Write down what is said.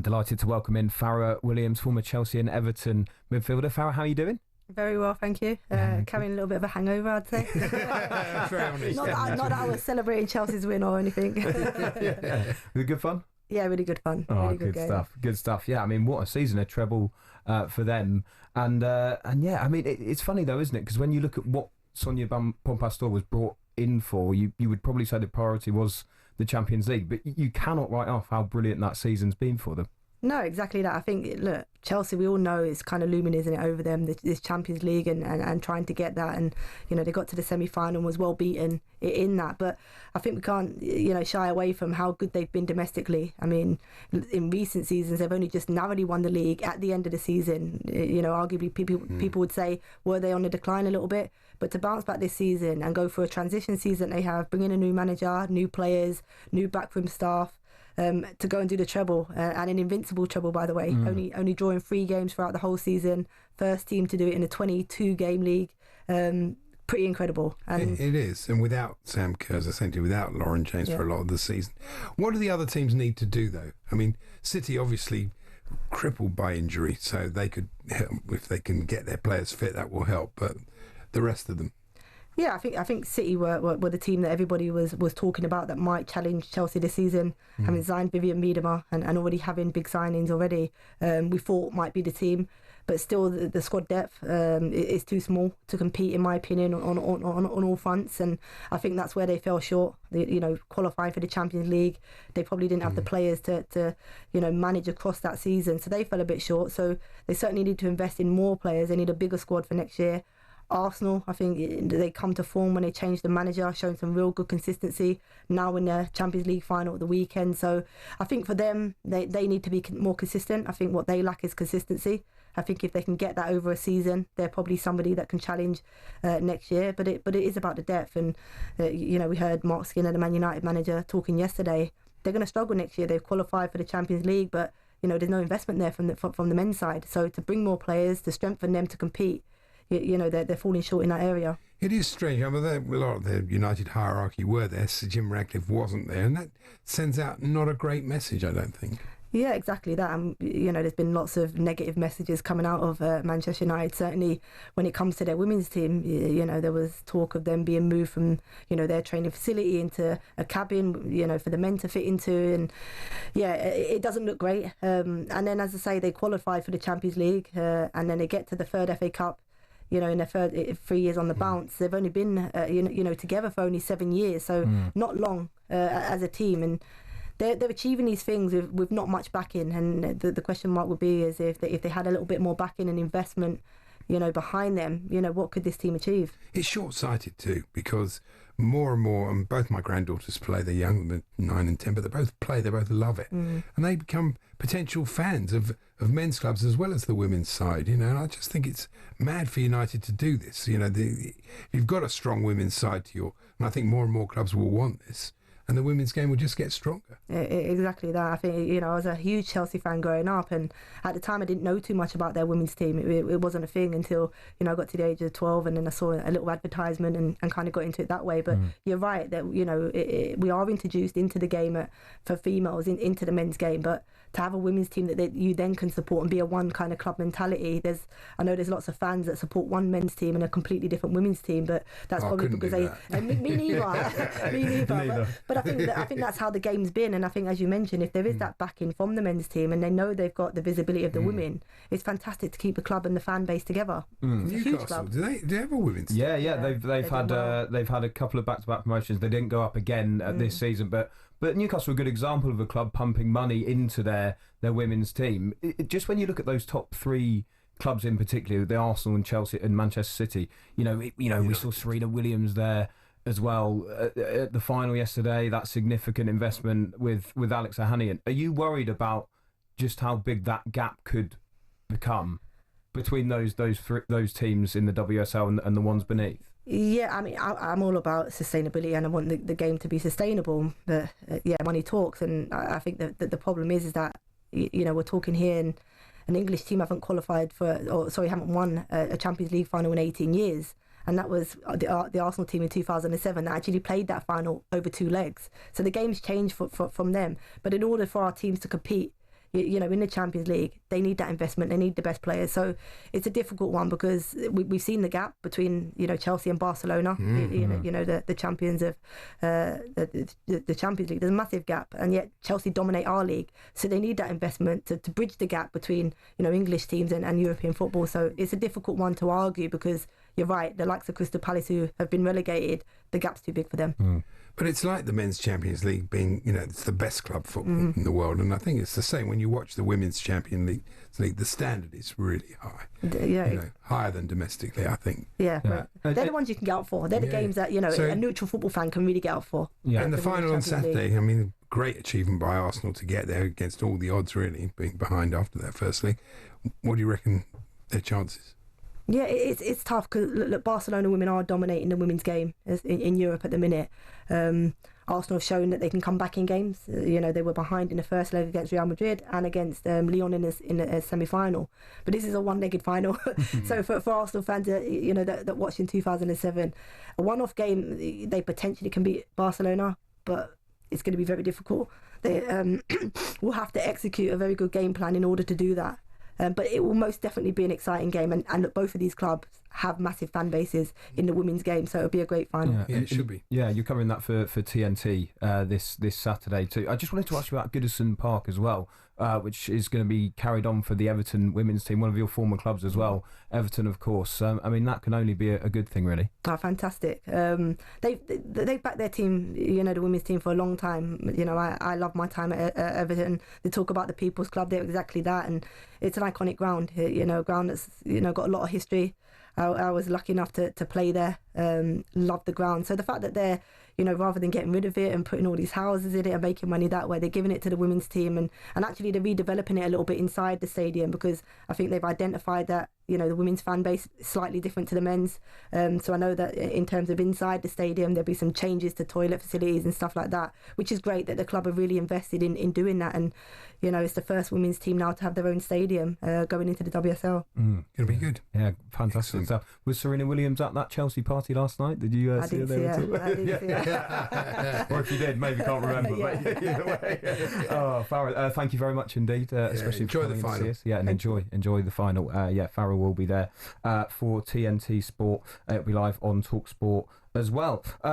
I'm delighted to welcome in Fara Williams, former Chelsea and Everton midfielder. Fara, how are you doing? Very well, thank you. Carrying a little bit of a hangover, I'd say. not that I was celebrating Chelsea's win or anything. Was it good fun? Yeah, really good fun. Oh, really good game. stuff. Good stuff. Yeah, I mean, what a season, a treble for them. And yeah, I mean, it's funny though, isn't it? Because when you look at what Sonia Pompastor was brought in for, you would probably say the priority was the Champions League, but you cannot write off how brilliant that season's been for them. No, exactly that. I think, look, Chelsea, we all know it's kind of looming, isn't it, over them, this Champions League and trying to get that. And, you know, they got to the semi-final and was well beaten in that. But I think we can't, you know, shy away from how good they've been domestically. I mean, in recent seasons, they've only just narrowly won the league at the end of the season. You know, arguably people would say, were they on the decline a little bit? But to bounce back this season and go for a transition season they have, bring in a new manager, new players, new backroom staff, to go and do the treble, and an invincible treble, by the way. Only drawing 3 games throughout the whole season. First team to do it in a 22-game league. Pretty incredible. And it is, and without Sam Kerr's, essentially without Lauren James for a lot of the season. What do the other teams need to do, though? I mean, City obviously crippled by injury, so they could help. If they can get their players fit, that will help. But the rest of them. Yeah, I think City were the team that everybody was talking about that might challenge Chelsea this season. Having signed Vivian Miedema and already having big signings already, we thought might be the team. But still, the squad depth is too small to compete, in my opinion, on all fronts. And I think that's where they fell short. Qualifying for the Champions League, they probably didn't have the players to manage across that season. So they fell a bit short. So they certainly need to invest in more players. They need a bigger squad for next year. Arsenal, I think they come to form when they changed the manager, showing some real good consistency now in the Champions League final at the weekend. So I think for them, they need to be more consistent. I think what they lack is consistency. I think if they can get that over a season, they're probably somebody that can challenge next year. But it is about the depth. And we heard Mark Skinner, the Man United manager, talking yesterday. They're going to struggle next year. They've qualified for the Champions League, but there's no investment there from the men's side. So to bring more players, to strengthen them to compete, they're falling short in that area. It is strange. I mean, a lot of the United hierarchy were there, so Jim Ratcliffe wasn't there, and that sends out not a great message, I don't think. Yeah, exactly that. There's been lots of negative messages coming out of Manchester United. Certainly, when it comes to their women's team, there was talk of them being moved from their training facility into a cabin, for the men to fit into, and it doesn't look great. And then, as I say, they qualified for the Champions League, and then they get to the third FA Cup. In their 3 years on the bounce. They've only been, together for only 7 years, so not long as a team. And they're achieving these things with not much backing. And the question mark would be is if they had a little bit more backing and investment, behind them, what could this team achieve? It's short-sighted too, because more and more, and both my granddaughters play, they're young, they're 9 and 10, but they both play, they both love it. And they become potential fans of men's clubs as well as the women's side, and I just think it's mad for United to do this. You've got a strong women's side and I think more and more clubs will want this. And the women's game will just get stronger. Exactly that. I think, I was a huge Chelsea fan growing up, and at the time I didn't know too much about their women's team. It wasn't a thing until, I got to the age of 12, and then I saw a little advertisement and kind of got into it that way. But you're right that, we are introduced into the game for females, into the men's game, but to have a women's team that you then can support and be a one kind of club mentality. I know there's lots of fans that support one men's team and a completely different women's team, but that's probably because me neither. Me neither. But I think that's how the game's been, and I think, as you mentioned, if there is that backing from the men's team and they know they've got the visibility of the women, it's fantastic to keep the club and the fan base together. Newcastle, do they have a women's team? Yeah. They've had a couple of back-to-back promotions. They didn't go up again this season, but Newcastle are a good example of a club pumping money into their women's team. Just when you look at those top 3 clubs in particular, the Arsenal and Chelsea and Manchester City, we saw Serena Williams there as well at the final yesterday. That significant investment with Alex Ohanian. Are you worried about just how big that gap could become between those teams in the WSL and the ones beneath? Yeah, I mean, I'm all about sustainability, and I want the game to be sustainable. But money talks, and I think that the problem is that we're talking here, and an English team haven't won a Champions League final in 18 years. And that was the Arsenal team in 2007 that actually played that final over 2 legs. So the game's changed from them. But in order for our teams to compete, in the Champions League, they need that investment. They need the best players. So it's a difficult one because we've seen the gap between Chelsea and Barcelona. The champions of the Champions League. There's a massive gap, and yet Chelsea dominate our league. So they need that investment to bridge the gap between English teams and European football. So it's a difficult one to argue because you're right. The likes of Crystal Palace, who have been relegated, the gap's too big for them. But it's like the men's Champions League being, it's the best club football in the world. And I think it's the same when you watch the women's Champions League. The standard is really high. Higher than domestically, I think. Yeah. Right. They're the ones you can get out for. They're the games that, a neutral football fan can really get out for. Yeah. And the final on Saturday, great achievement by Arsenal to get there against all the odds, really, being behind after that first leg. What do you reckon their chances? Yeah, it's tough because look, Barcelona women are dominating the women's game in Europe at the minute. Arsenal have shown that they can come back in games. They were behind in the first leg against Real Madrid and against Lyon in the semi-final. But this is a one-legged final. So for Arsenal fans that watched in 2007, a one-off game, they potentially can beat Barcelona, but it's going to be very difficult. They will have to execute a very good game plan in order to do that. But it will most definitely be an exciting game. And look, both of these clubs have massive fan bases in the women's game, so it'll be a great final. Yeah, it should be. Yeah, you're covering that for TNT this Saturday too. I just wanted to ask you about Goodison Park as well, which is going to be carried on for the Everton women's team, one of your former clubs as well. Everton, of course. That can only be a good thing, really. Oh, fantastic. They've backed their team, the women's team, for a long time. I love my time at Everton. They talk about the People's Club. They're exactly that, and it's an iconic ground. A ground that's got a lot of history. I was lucky enough to play there. Love the ground. So the fact that they're, rather than getting rid of it and putting all these houses in it and making money that way, they're giving it to the women's team and actually they're redeveloping it a little bit inside the stadium because I think they've identified that, the women's fan base is slightly different to the men's. So I know that in terms of inside the stadium, there'll be some changes to toilet facilities and stuff like that, which is great that the club are really invested in doing that. And, it's the first women's team now to have their own stadium going into the WSL. It'll be good. Yeah, fantastic stuff. Was Serena Williams at that Chelsea party last night? Did you see her there at all? I didn't see her. Or if you did, maybe can't remember. But either way. Farah, thank you very much indeed, especially enjoy for the final. To see us. Yeah, and enjoy the final. Farah will be there for TNT Sport. It'll be live on talkSPORT as well.